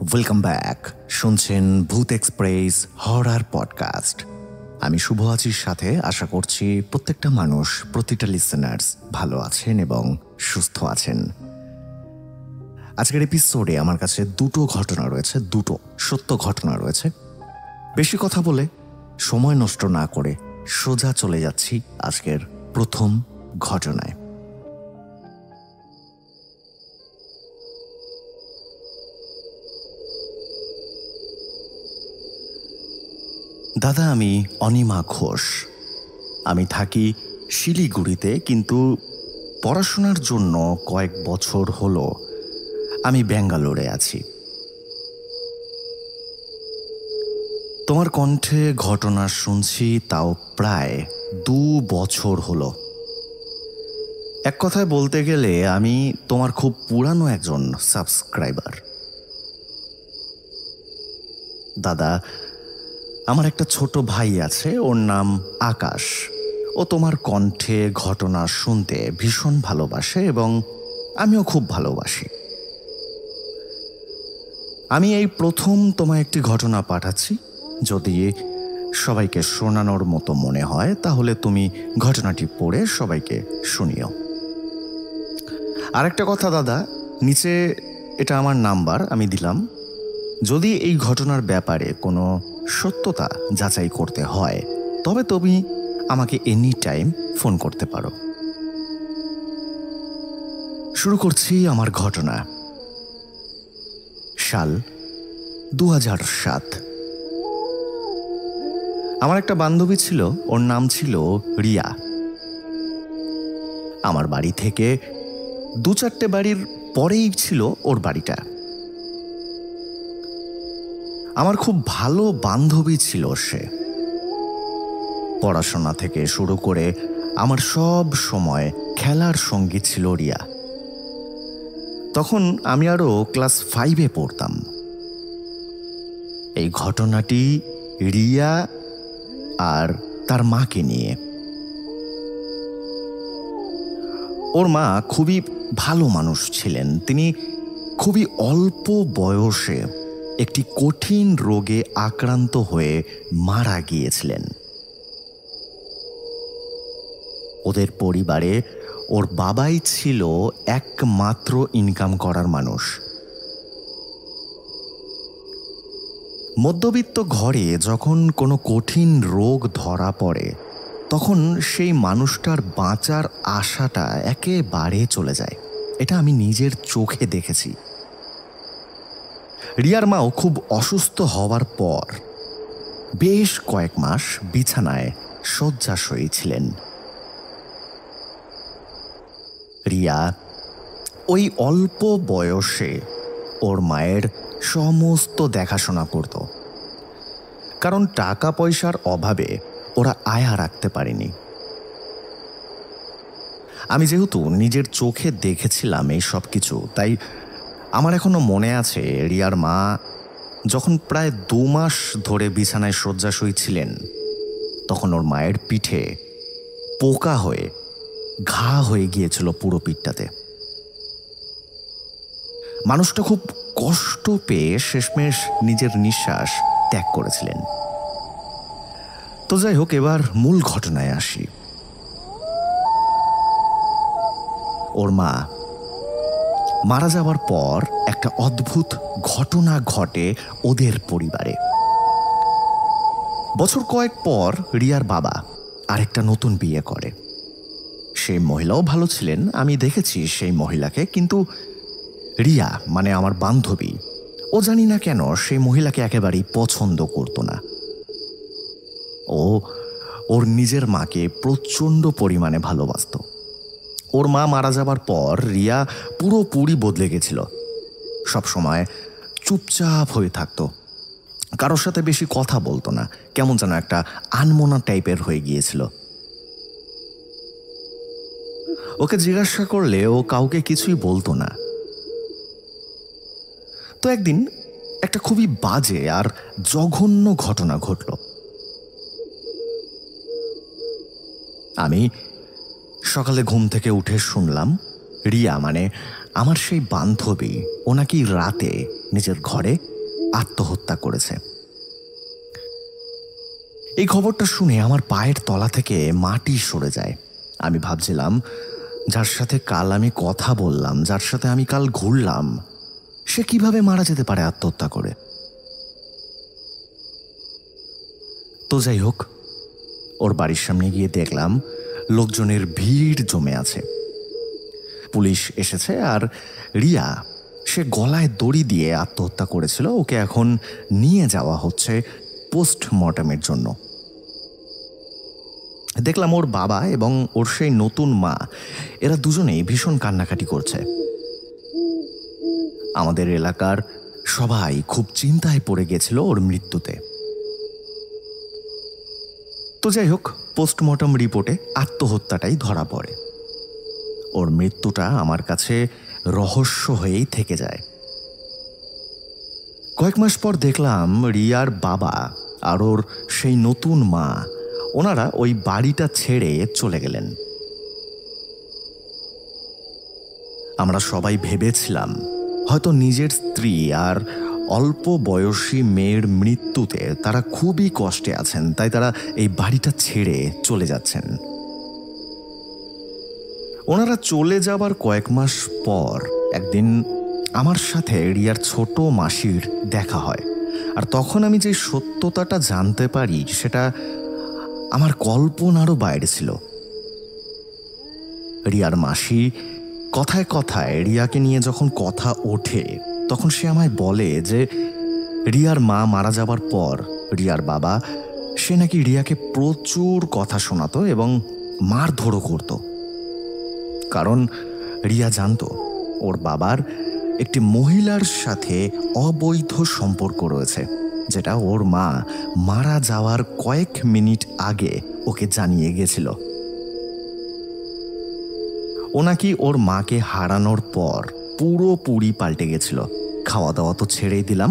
Welcome back. শুনছেন ভূত express horror podcast. আমি শুভ আছির সাথে আশা করছি প্রত্যেকটা মানুষ, প্রতিটা লিসেনার্স ভালো আছেন এবং সুস্থ আছেন। আজকের এপিসোডে আমার কাছে দুটো ঘটনা রয়েছে, দুটো সত্য ঘটনা রয়েছে। বেশি কথা বলে সময় নষ্ট না করে সোজা চলে যাচ্ছি আজকের প্রথম ঘটনায়। দাদা, আমি অনিমা ঘোষ। আমি থাকি শিলিগুড়িতে, কিন্তু পড়াশোনার জন্য কয়েক বছর হলো আমি ব্যাঙ্গালোরে আছি। তোমার কণ্ঠে ঘটনা শুনছি তাও প্রায় 2 বছর হলো। এক কথায় বলতে গেলে আমি তোমার খুব পুরানো একজন সাবস্ক্রাইবার। দাদা, আমার একটা ছোট ভাই আছে, ওর নাম আকাশ। ও তোমার কণ্ঠে ঘটনা শুনতে ভীষণ ভালোবাসে এবং আমিও খুব ভালোবাসি। আমি এই প্রথম তোমায় একটি ঘটনা পাঠাচ্ছি। যদি সবাইকে শোনানোর মতো মনে হয় তাহলে তুমি ঘটনাটি পড়ে সবাইকে শুনিও। আরেকটা কথা দাদা, নিচে এটা আমার নাম্বার আমি দিলাম। যদি এই ঘটনার ব্যাপারে কোনো সত্যতা যাচাই করতে হয় তবে তুমি আমাকে এনি টাইম ফোন করতে পারো। শুরু করছি আমার ঘটনা। সাল 2007। আমার একটা বান্ধবী ছিল, ওর নাম ছিল রিয়া। আমার বাড়ি থেকে 2-4টে বাড়ির পরেই ছিল ওর বাড়িটা। আমার খুব ভালো বান্ধবী ছিল সে। পড়াশোনা থেকে শুরু করে আমার সব সময় খেলার সঙ্গী ছিল রিয়া। তখন আমি আরও ক্লাস 5-এ পড়তাম। এই ঘটনাটি রিয়া আর তার মাকে নিয়ে। ওর মা খুবই ভালো মানুষ ছিলেন। তিনি খুবই অল্প বয়সে একটি কঠিন রোগে আক্রান্ত হয়ে মারা গিয়েছিলেন। ওদের পরিবারে ওর বাবাই ছিল একমাত্র ইনকাম করার মানুষ। মধ্যবিত্ত ঘরে যখন কোনো কঠিন রোগ ধরা পড়ে তখন সেই মানুষটার বাঁচার আশাটা একেবারে চলে যায়। এটা আমি নিজের চোখে দেখেছি। রিয়ার মাও খুব অসুস্থ হওয়ার পর বেশ কয়েক মাস বিছানায় শয্যাশয়ী ছিলেন। রিয়া ওই অল্প বয়সে ওর মায়ের সমস্ত দেখাশোনা করত, কারণ টাকা পয়সার অভাবে ওরা আয়া রাখতে পারেনি। আমি যেহেতু নিজের চোখে দেখেছিলাম এই সব কিছু, তাই আমার এখনো মনে আছে রিয়ার মা যখন প্রায় 2 মাস ধরে বিছানায় শয্যাশয়ী ছিলেন তখন ওর মায়ের পিঠে পোকা হয়ে ঘা হয়ে গিয়েছিল পুরো পিঠটাতে। মানুষটা খুব কষ্ট পেয়ে শেষমেশ নিজের নিঃশ্বাস ত্যাগ করেছিলেন। তো যাই হোক, এবার মূল ঘটনায় আসি। ওর মা মারা যাওয়ার পর একটা অদ্ভুত ঘটনা ঘটে ওদের পরিবারে। বছর কয়েক পর রিয়ার বাবা আরেকটা নতুন বিয়ে করে। সেই মহিলাও ভালো ছিলেন, আমি দেখেছি সেই মহিলাকে, কিন্তু রিয়া মানে আমার বান্ধবী, ও জানি না কেন সেই মহিলাকে একেবারেই পছন্দ করত না। ওর নিজের মাকে প্রচণ্ড পরিমাণে ভালোবাসত। ওর মা মারা যাবার পর রিয়া পুরোপুরি বদলে গেছিল। সবসময় চুপচাপ হয়ে থাকতো, কারোর সাথে বেশি কথা বলতো না, কেমন যেন একটা আনমনা টাইপের হয়ে গিয়েছিল। ওকে জিজ্ঞাসা করলে ও কাউকে কিছুই বলতো না। তো একদিন একটা খুবই বাজে আর জঘন্য ঘটনা ঘটল। আমি সকালে ঘুম থেকে উঠে শুনলাম রিয়া মানে আমার সেই বান্ধবী, ও নাকি রাতে নিজের ঘরে আত্মহত্যা করেছে। এই খবরটা শুনে আমার পায়ের তলা থেকে মাটি সরে যায়। আমি ভাবছিলাম, যার সাথে কাল আমি কথা বললাম, যার সাথে আমি কাল ঘুরলাম, সে কিভাবে মারা যেতে পারে আত্মহত্যা করে। তো যাই হোক, ওর বাড়ির সামনে গিয়ে দেখলাম লোকজনের ভিড় জমে আছে। পুলিশ এসেছে, আর রিয়া সে গলায় দড়ি দিয়ে আত্মহত্যা করেছিল। ওকে এখন নিয়ে যাওয়া হচ্ছে পোস্টমর্টমের জন্য। দেখলাম ওর বাবা এবং ওর সেই নতুন মা, এরা দুজনেই ভীষণ কান্নাকাটি করছে। আমাদের এলাকার সবাই খুব চিন্তায় পড়ে গেছিল ওর মৃত্যুতে। তো যাই হোক, পোস্টমর্টম রিপোর্টে আত্মহত্যাটাই ধরা পড়ে। ওর মৃত্যুটা আমার কাছে রহস্য হয়েই থেকে যায়। কয়েক মাস পর দেখলাম রিয়ার বাবা আর ওর সেই নতুন মা, ওনারা ওই বাড়িটা ছেড়ে চলে গেলেন। আমরা সবাই ভেবেছিলাম হয়তো নিজের স্ত্রী আর অল্প বয়সী মেয়ের মৃত্যুতে তারা খুবই কষ্টে আছেন, তাই তারা এই বাড়িটা ছেড়ে চলে যাচ্ছেন। ওনারা চলে যাবার কয়েক মাস পর একদিন আমার সাথে রিয়ার ছোট মাসির দেখা হয়। আর তখন আমি যে সত্যতাটা জানতে পারি সেটা আমার কল্পনারও বাইরে ছিল। রিয়ার মাসি কথায় কথায় রিয়াকে নিয়ে যখন কথা ওঠে, তখন সে আমায় বলে যে রিয়ার মা মারা যাবার পর রিয়ার বাবা সে নাকি রিয়াকে প্রচুর কথা শোনাতো এবং মারধরও করত। কারণ রিয়া জানতো ওর বাবার একটি মহিলার সাথে অবৈধ সম্পর্ক রয়েছে, যেটা ওর মা মারা যাওয়ার কয়েক মিনিট আগে ওকে জানিয়ে গেছিল। ও নাকি ওর মাকে হারানোর পর পুরোপুরি পাল্টে গেছিল। খাওয়া দাওয়া তো ছেড়েই দিলাম,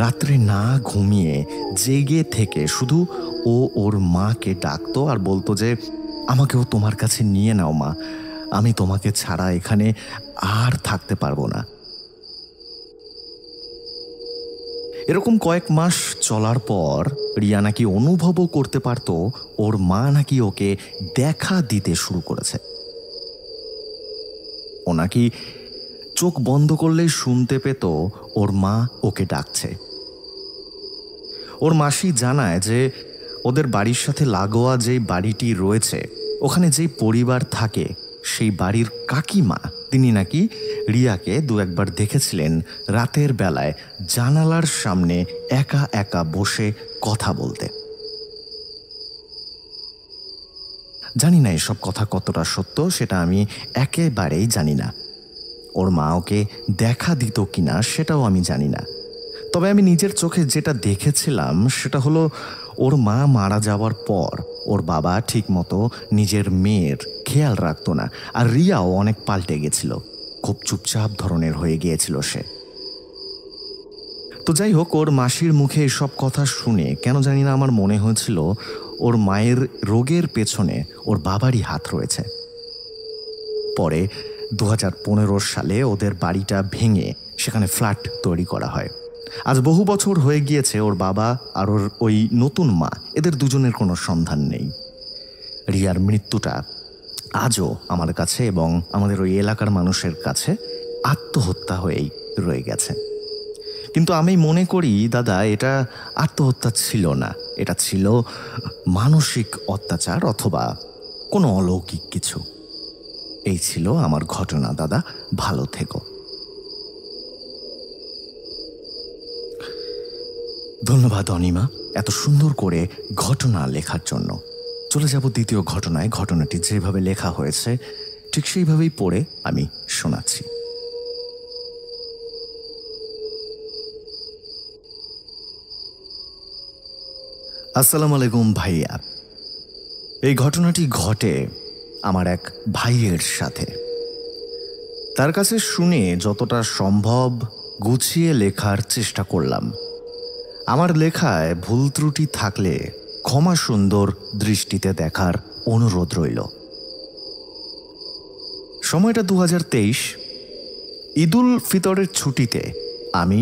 রাত্রে না ঘুমিয়ে জেগে থেকে শুধু ও ওর মাকে ডাকতো আর বলতো যে আমাকেও তোমার কাছে নিয়ে নাও মা, আমি তোমাকে ছাড়া এখানে আর থাকতে পারবো না। এরকম কয়েক মাস চলার পর রিয়া নাকি অনুভবও করতে পারতো ওর মা নাকি ওকে দেখা দিতে শুরু করেছে। ও নাকি চোখ বন্ধ করলেই শুনতে পেত ওর মা ওকে ডাকছে। ওর মাসি জানায় যে ওদের বাড়ির সাথে লাগোয়া যেই বাড়িটি রয়েছে, ওখানে যেই পরিবার থাকে, সেই বাড়ির কাকিমা তিনি নাকি রিয়াকে দু একবার দেখেছিলেন রাতের বেলায় জানালার সামনে একা একা বসে কথা বলতে। জানি না এসব কথা কতটা সত্য, সেটা আমি একেবারেই জানি না। ওর মা ওকে দেখা দিত কিনা সেটাও আমি জানি না। তবে আমি নিজের চোখে যেটা দেখেছিলাম সেটা হলো ওর মা মারা যাওয়ার পর ওর বাবা ঠিক মতো নিজের মেয়ের খেয়াল রাখতো না, আর রিয়াও অনেক পাল্টে গেছিল, খুব চুপচাপ ধরনের হয়ে গিয়েছিল সে। তো যাই হোক, ওর মাসির মুখে এসব কথা শুনে কেন জানি না আমার মনে হয়েছিল ওর মায়ের রোগের পেছনে ওর বাবারই হাত রয়েছে। পরে 2015 সালে ওদের বাড়িটা ভেঙে সেখানে ফ্ল্যাট তৈরি করা হয়। আজ বহু বছর হয়ে গিয়েছে, ওর বাবা আর ওর ওই নতুন মা এদের দুজনের কোনো সন্ধান নেই। রিয়ার মৃত্যুটা আজও আমার কাছে এবং আমাদের ওই এলাকার মানুষের কাছে আত্মহত্যা হয়েই রয়ে গেছে। কিন্তু আমি মনে করি দাদা, এটা আত্মহত্যা ছিল না, এটা ছিল মানসিক অত্যাচার অথবা কোনো অলৌকিক কিছু। এই ছিল আমার ঘটনা দাদা, ভালো থেকো। ধন্যবাদ অনিমা এত সুন্দর করে ঘটনা লেখার জন্য। চলে যাব দ্বিতীয় ঘটনায়। ঘটনাটি যেভাবে লেখা হয়েছে ঠিক সেইভাবেই পড়ে আমি শোনাচ্ছি। আসসালামু আলাইকুম ভাইয়া। এই ঘটনাটি ঘটে আমার এক ভাইয়ের সাথে। তার কাছে শুনে যতটা সম্ভব গুছিয়ে লেখার চেষ্টা করলাম। আমার লেখায় ভুল ত্রুটি থাকলে ক্ষমা সুন্দর দৃষ্টিতে দেখার অনুরোধ রইল। সময়টা 2023। ঈদুল ফিতরের ছুটিতে আমি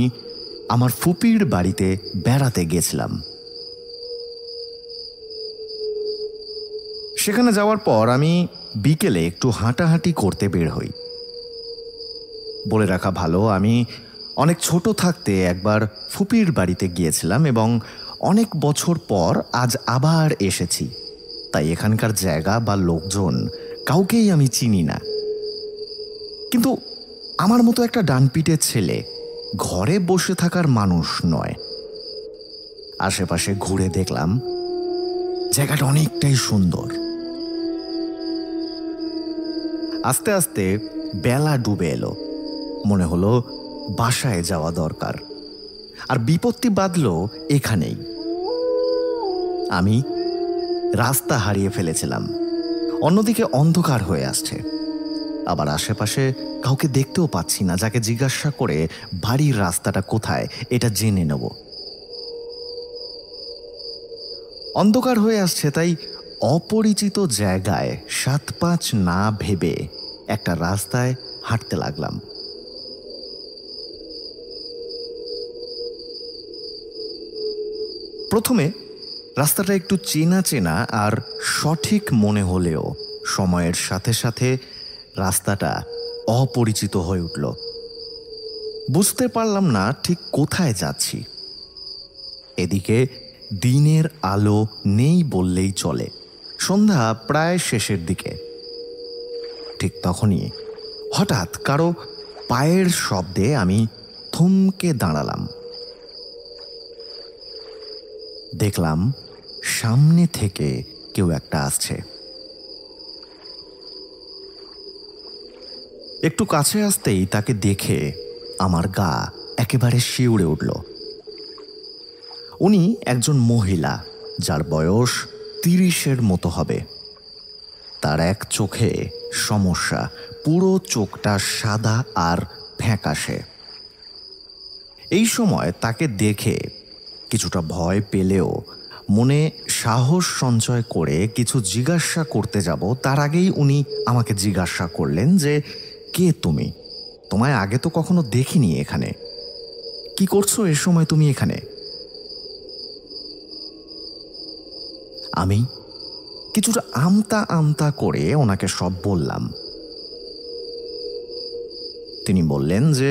আমার ফুপির বাড়িতে বেড়াতে গেছিলাম। সেখানে যাওয়ার পর আমি বিকেলে একটু হাঁটাহাঁটি করতে বের হই। বলে রাখা ভালো, আমি অনেক ছোট থাকতে একবার ফুপির বাড়িতে গিয়েছিলাম এবং অনেক বছর পর আজ আবার এসেছি। তাই এখানকার জায়গা বা লোকজন কাউকেই আমি চিনি না। কিন্তু আমার মতো একটা ডানপিটে ছেলে ঘরে বসে থাকার মানুষ নয়। আশেপাশে ঘুরে দেখলাম জায়গাটা অনেকটাই সুন্দর। আস্তে আস্তে বেলা ডুবে এলো। মনে হলো বাসায় যাওয়া দরকার। আর বিপত্তি বাঁধল এখানেই। আমি রাস্তা হারিয়ে ফেলেছিলাম। অন্যদিকে অন্ধকার হয়ে আসছে। আবার আশেপাশে কাউকে দেখতেও পাচ্ছি না যাকে জিজ্ঞাসা করে বাড়ির রাস্তাটা কোথায় এটা জেনে নেব। অন্ধকার হয়ে আসছে, তাই অপরিচিত জায়গায় 7-5 না ভেবে একটা রাস্তায় হাঁটতে লাগলাম। প্রথমে রাস্তাটা একটু চেনা চেনা আর সঠিক মনে হলেও সময়ের সাথে সাথে রাস্তাটা অপরিচিত হয়ে উঠল। বুঝতে পারলাম না ঠিক কোথায় যাচ্ছি। এদিকে দিনের আলো নেই বললেই চলে। সন্ধ্যা প্রায় শেষের দিকে। ঠিক তখনই হঠাৎ কারো পায়ের শব্দে আমি থমকে দাঁড়ালাম। দেখলাম সামনে থেকে কেউ একটা আসছে। একটু কাছে আসতেই তাকে দেখে আমার গা একেবারে শিউরে উঠল। উনি একজন মহিলা, যার বয়স 30-এর মতো হবে। তার এক চোখে সমস্যা, পুরো চোখটা সাদা আর ফ্যাকাশে। এই সময় তাকে দেখে কিছুটা ভয় পেলেও মনে সাহস সঞ্চয় করে কিছু জিজ্ঞাসা করতে যাব তার আগেই উনি আমাকে জিজ্ঞাসা করলেন যে, কে তুমি? তোমায় আগে তো কখনো দেখিনি এখানে। কি করছো এ সময় তুমি এখানে? আমি কিছুটা আমতা আমতা করে ওনাকে সব বললাম। তিনি বললেন যে,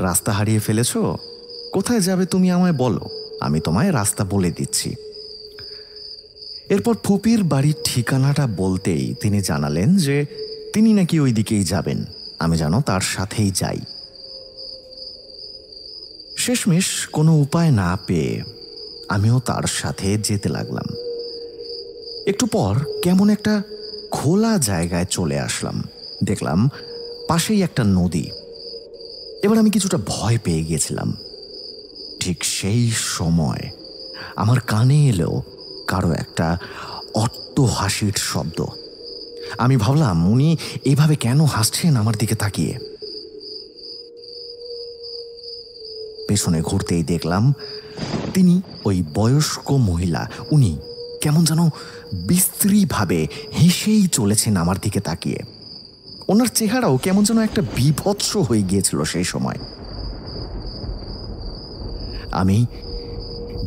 রাস্তা হারিয়ে ফেলেছো? কোথায় যাবে তুমি আমায় বলো, আমি তোমায় রাস্তা বলে দিচ্ছি। এরপর ফুপির বাড়ির ঠিকানাটা বলতেই তিনি জানালেন যে তিনি নাকি ওই দিকেই যাবেন, আমি যেন তার সাথেই যাই। শেষমেশ কোনো উপায় না পেয়ে আমিও তার সাথে যেতে লাগলাম। একটু পর কেমন একটা খোলা জায়গায় চলে আসলাম। দেখলাম পাশেই একটা নদী। এবার আমি কিছুটা ভয় পেয়ে গিয়েছিলাম। ঠিক সেই সময় আমার কানে এলো কারো একটা অট্টহাসির শব্দ। আমি ভাবলাম উনি এইভাবে কেন হাসছেন আমার দিকে তাকিয়ে। পেছনে ঘুরতেই দেখলাম তিনি ওই বয়স্ক মহিলা। উনি কেমন যেন বিশ্রীভাবে হেসেই চলেছেন আমার দিকে তাকিয়ে। ওনার চেহারাও কেমন যেন একটা বীভৎস হয়ে গিয়েছিল সেই সময়। আমি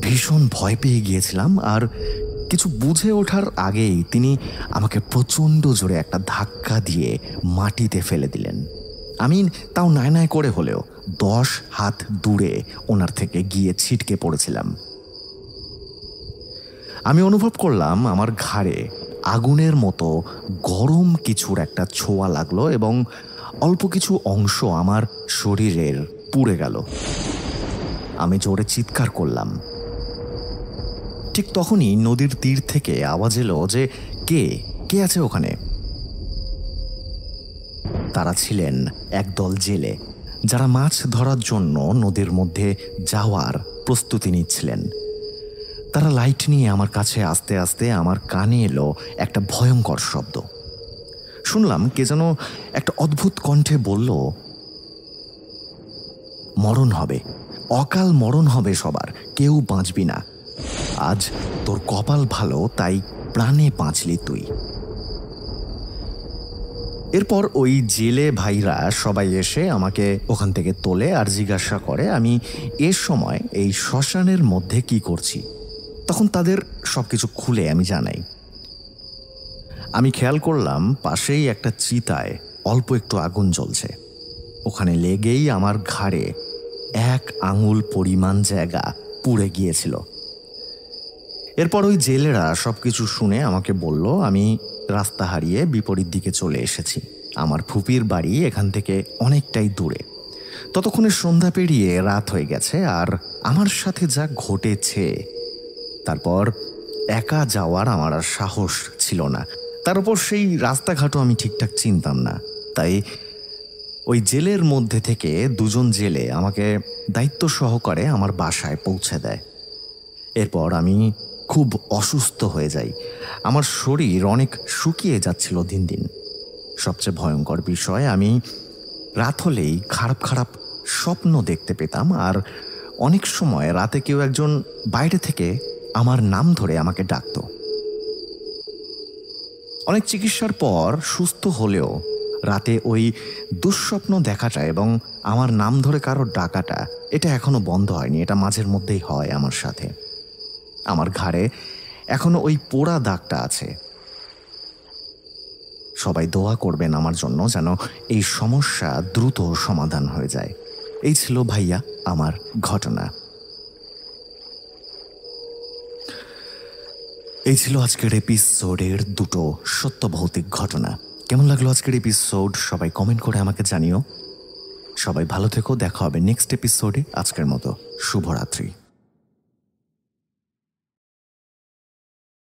ভীষণ ভয় পেয়ে গিয়েছিলাম আর কিছু বুঝে ওঠার আগেই তিনি আমাকে প্রচণ্ড জোরে একটা ধাক্কা দিয়ে মাটিতে ফেলে দিলেন। আমি তাও নাই নাই করে হলেও 10 হাত দূরে ওনার থেকে গিয়ে ছিটকে পড়েছিলাম। আমি অনুভব করলাম আমার ঘাড়ে আগুনের মতো গরম কিছুর একটা ছোঁয়া লাগলো এবং অল্প কিছু অংশ আমার শরীরের পুড়ে গেল। আমি জোরে চিৎকার করলাম। ঠিক তখনই নদীর তীর থেকে আওয়াজ এলো যে, কে কে আছে ওখানে? তারা ছিলেন একদল জেলে, যারা মাছ ধরার জন্য নদীর মধ্যে যাওয়ার প্রস্তুতি নিচ্ছিলেন। তারা লাইট নিয়ে আমার কাছে আসতে আসতে আমার কানে এলো একটা ভয়ঙ্কর শব্দ। শুনলাম কে যেন একটা অদ্ভুত কণ্ঠে বলল, মরণ হবে, অকাল মরণ হবে সবার, কেউ বাঁচবি না। আজ তোর কপাল ভালো তাই প্রাণে বাঁচলি তুই। এরপর ওই জেলে ভাইরা সবাই এসে আমাকে ওখান থেকে তোলে আর জিজ্ঞাসা করে আমি এর সময় এই শ্মশানের মধ্যে কি করছি। তখন তাদের সবকিছু খুলে আমি জানাই। আমি খেয়াল করলাম পাশেই একটা চিতায় অল্প একটু আগুন জ্বলছে। ওখানে লেগেই আমার ঘাড়ে 1 আঙুল পরিমাণ জায়গা পুড়ে গিয়েছিল। এরপর ওই জেলেরা সবকিছু শুনে আমাকে বলল আমি রাস্তা হারিয়ে বিপরীত দিকে চলে এসেছি। আমার ফুপির বাড়ি এখান থেকে অনেকটাই দূরে। ততক্ষণে সন্ধ্যা পেরিয়ে রাত হয়ে গেছে আর আমার সাথে যা ঘটেছে তারপর একা যাওয়ার আমার আর সাহস ছিল না। তার উপর সেই রাস্তাঘাটও আমি ঠিকঠাক চিনতাম না। তাই ওই জেলের মধ্যে থেকে 2 জন জেলে আমাকে দায়িত্ব সহকারে আমার বাসায় পৌঁছে দেয়। এরপর আমি খুব অসুস্থ হয়ে যাই। আমার শরীর অনেক শুকিয়ে যাচ্ছিল দিন দিন। সবচেয়ে ভয়ঙ্কর বিষয় আমি রাত হলেই খারাপ খারাপ স্বপ্ন দেখতে পেতাম আর অনেক সময় রাতে কেউ একজন বাইরে থেকে আমার নাম ধরে আমাকে ডাকত। অনেক চিকিৎসার পর সুস্থ হলেও রাতে ওই দুঃস্বপ্ন দেখাটা এবং আমার নাম ধরে কারো ডাকাটা এটা এখনো বন্ধ হয়নি। এটা মাঝের মধ্যেই হয় আমার সাথে। আমার ঘাড়ে এখনো ওই পোড়া দাগটা আছে। সবাই দোয়া করবেন আমার জন্য যেন এই সমস্যা দ্রুত সমাধান হয়ে যায়। এই ছিল ভাইয়া আমার ঘটনা। এই ছিল আজকের এপিসোডের 2টো সত্য ভৌতিক ঘটনা। কেমন লাগলো আজকের এপিসোড সবাই কমেন্ট করে আমাকে জানিও। সবাই ভালো থেকো, দেখা হবে নেক্সট এপিসোডে। আজকের মতো শুভরাত্রি।